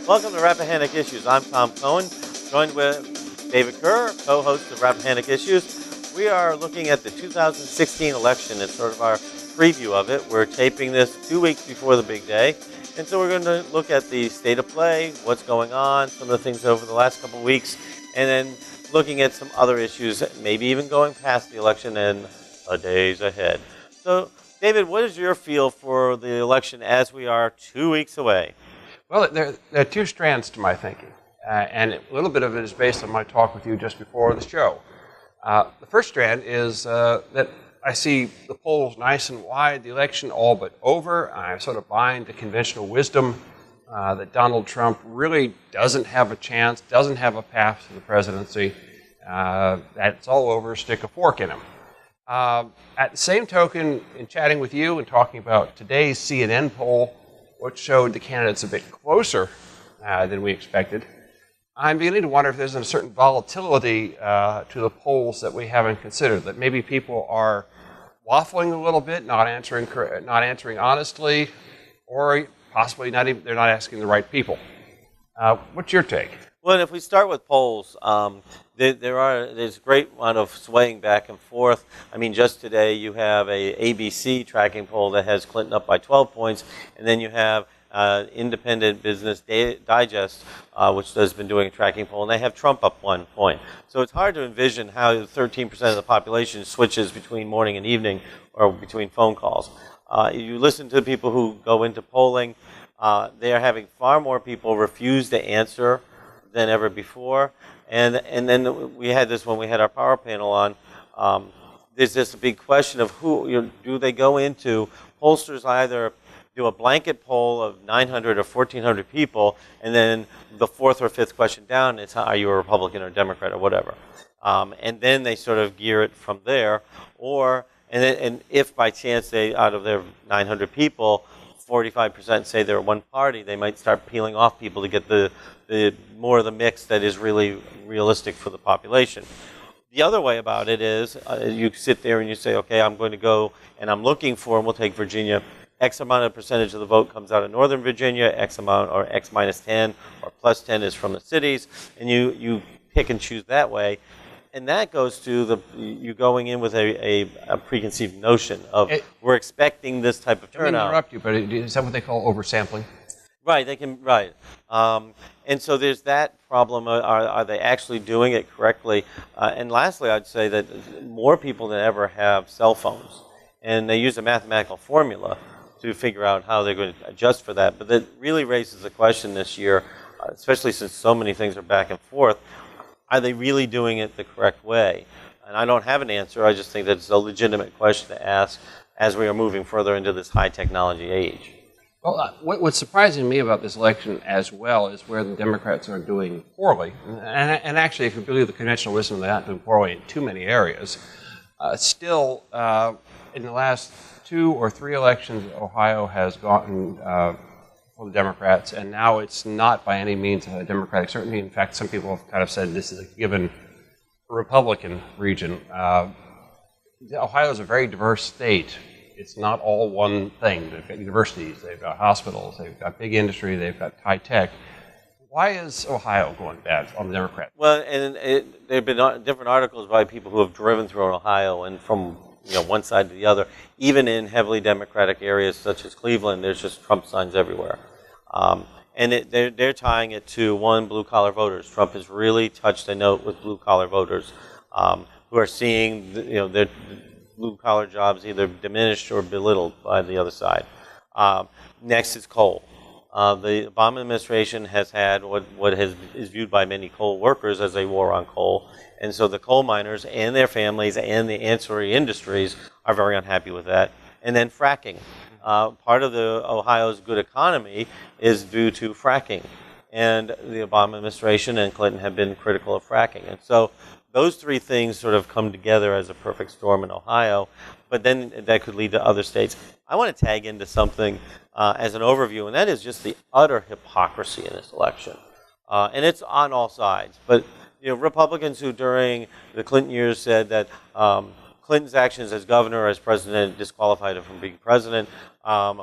Welcome to Rappahannock Issues. I'm Tom Coen, joined with David Kerr, co-host of Rappahannock Issues. We are looking at the 2016 election. It's sort of our preview of it. We're taping this 2 weeks before the big day. And so we're going to look at the state of play, what's going on, some of the things over the last couple of weeks, and then looking at some other issues, maybe even going past the election and the days ahead. So, David, what is your feel for the election as we are 2 weeks away? Well, there are two strands to my thinking, and a little bit of it is based on my talk with you just before the show. The first strand is that I see the polls nice and wide, the election all but over. I'm sort of buying the conventional wisdom that Donald Trump really doesn't have a chance, doesn't have a path to the presidency, that it's all over, stick a fork in him. At the same token, in chatting with you and talking about today's CNN poll, which showed the candidates a bit closer than we expected, I'm beginning to wonder if there's a certain volatility to the polls that we haven't considered, that maybe people are waffling a little bit, not answering honestly, or possibly they're not asking the right people. What's your take? Well, if we start with polls, there's a great amount of swaying back and forth. I mean, just today you have a ABC tracking poll that has Clinton up by 12 points, and then you have Independent Business Digest, which has been doing a tracking poll, and they have Trump up 1 point. So it's hard to envision how 13% of the population switches between morning and evening or between phone calls. You listen to people who go into polling, they are having far more people refuse to answer than ever before. And then we had this when we had our power panel on. There's this big question of who do they go into. Pollsters either do a blanket poll of 900 or 1,400 people, and then the fourth or fifth question down is, are you a Republican or Democrat or whatever? And then they sort of gear it from there. And if by chance out of their 900 people, 45% say they're one party, they might start peeling off people to get the more of the mix that is really realistic for the population. The other way about it is you sit there and you say, okay, I'm going to go and I'm looking for, and we'll take Virginia, X amount of percentage of the vote comes out of Northern Virginia, X amount or X minus 10 or plus 10 is from the cities, and you pick and choose that way. And that goes to you going in with a preconceived notion of we're expecting this type of turnout. Let me interrupt you, but is that what they call oversampling? Right, they can, right. And so there's that problem. Are they actually doing it correctly? And lastly, I'd say that more people than ever have cell phones. And they use a mathematical formula to figure out how they're going to adjust for that. But that really raises the question this year, especially since so many things are back and forth. Are they really doing it the correct way? And I don't have an answer. I just think that it's a legitimate question to ask as we are moving further into this high technology age. Well, what's surprising me about this election as well is where the Democrats are doing poorly. And actually, if you believe the conventional wisdom, they're not doing poorly in too many areas. Still, in the last 2 or 3 elections, Ohio has gotten for the Democrats, and now it's not by any means a Democratic certainty. In fact, some people have kind of said this is a given Republican region. Ohio is a very diverse state. It's not all one thing. They've got universities, they've got hospitals, they've got big industry, they've got high tech. Why is Ohio going bad on the Democrats? Well, and there have been different articles by people who have driven through Ohio and from one side to the other. Even in heavily Democratic areas such as Cleveland, there's just Trump signs everywhere. And they're tying it to, one, blue-collar voters. Trump has really touched a note with blue-collar voters who are seeing their blue-collar jobs either diminished or belittled by the other side. Next is coal. The Obama administration has had what is viewed by many coal workers as a war on coal. And so the coal miners and their families and the ancillary industries are very unhappy with that. And then fracking. Part of Ohio's good economy is due to fracking. And the Obama administration and Clinton have been critical of fracking. And so those three things sort of come together as a perfect storm in Ohio. But then that could lead to other states. I want to tag into something as an overview, and that is just the utter hypocrisy in this election. And it's on all sides. But Republicans who during the Clinton years said that Clinton's actions as governor, as president, disqualified him from being president,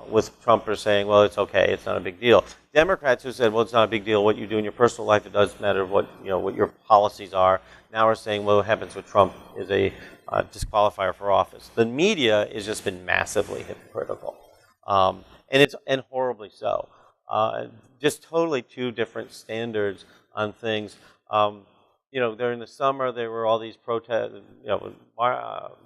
with Trumpers saying, well, it's okay, it's not a big deal. Democrats who said, well, it's not a big deal what you do in your personal life, it doesn't matter what, what your policies are, now are saying, well, what happens with Trump is a disqualifier for office. The media has just been massively hypocritical, and horribly so. Just totally two different standards on things. During the summer, there were all these protest,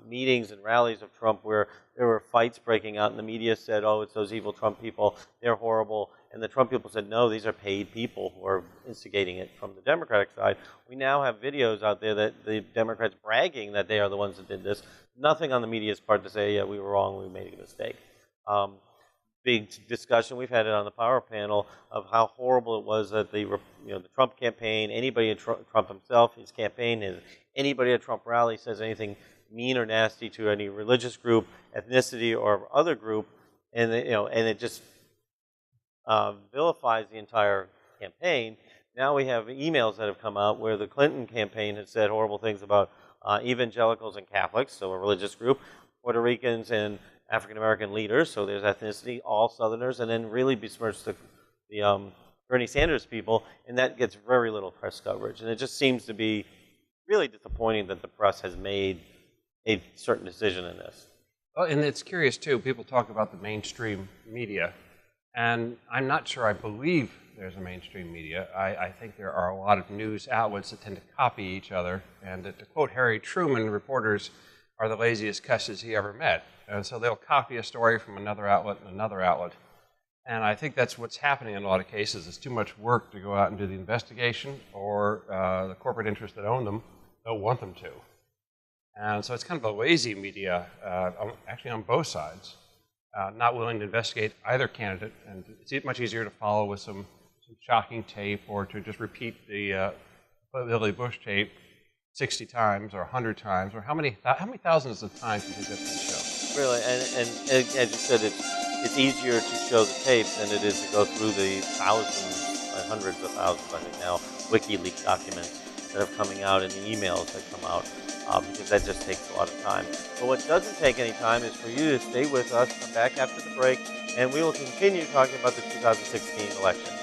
meetings and rallies of Trump where there were fights breaking out, and the media said, "Oh, it's those evil Trump people; they're horrible." And the Trump people said, "No, these are paid people who are instigating it from the Democratic side." We now have videos out there that the Democrats bragging that they are the ones that did this. Nothing on the media's part to say, "Yeah, we were wrong; we made a mistake." Big discussion. We've had it on the Power panel of how horrible it was that the Trump campaign, anybody in Trump himself, his campaign, anybody at Trump rally says anything mean or nasty to any religious group, ethnicity, or other group, and it just vilifies the entire campaign. Now we have emails that have come out where the Clinton campaign has said horrible things about evangelicals and Catholics, so a religious group, Puerto Ricans and African-American leaders, so there's ethnicity, all Southerners, and then really besmirch the Bernie Sanders people, and that gets very little press coverage. And it just seems to be really disappointing that the press has made a certain decision in this. Well, and it's curious, too. People talk about the mainstream media, and I'm not sure I believe there's a mainstream media. I think there are a lot of news outlets that tend to copy each other, and to quote Harry Truman, reporters are the laziest cusses he ever met. And so they'll copy a story from another outlet and another outlet. And I think that's what's happening in a lot of cases. It's too much work to go out and do the investigation, or the corporate interests that own them don't want them to. And so it's kind of a lazy media, actually on both sides, not willing to investigate either candidate. And it's much easier to follow with some shocking tape, or to just repeat the Lily Bush tape 60 times or 100 times, or how many thousands of times do you think that's going to show? Really, and as you said, it's easier to show the tape than it is to go through the thousands, hundreds of thousands, I think now, WikiLeaks documents that are coming out and the emails that come out, because that just takes a lot of time. But what doesn't take any time is for you to stay with us, come back after the break, and we will continue talking about the 2016 election.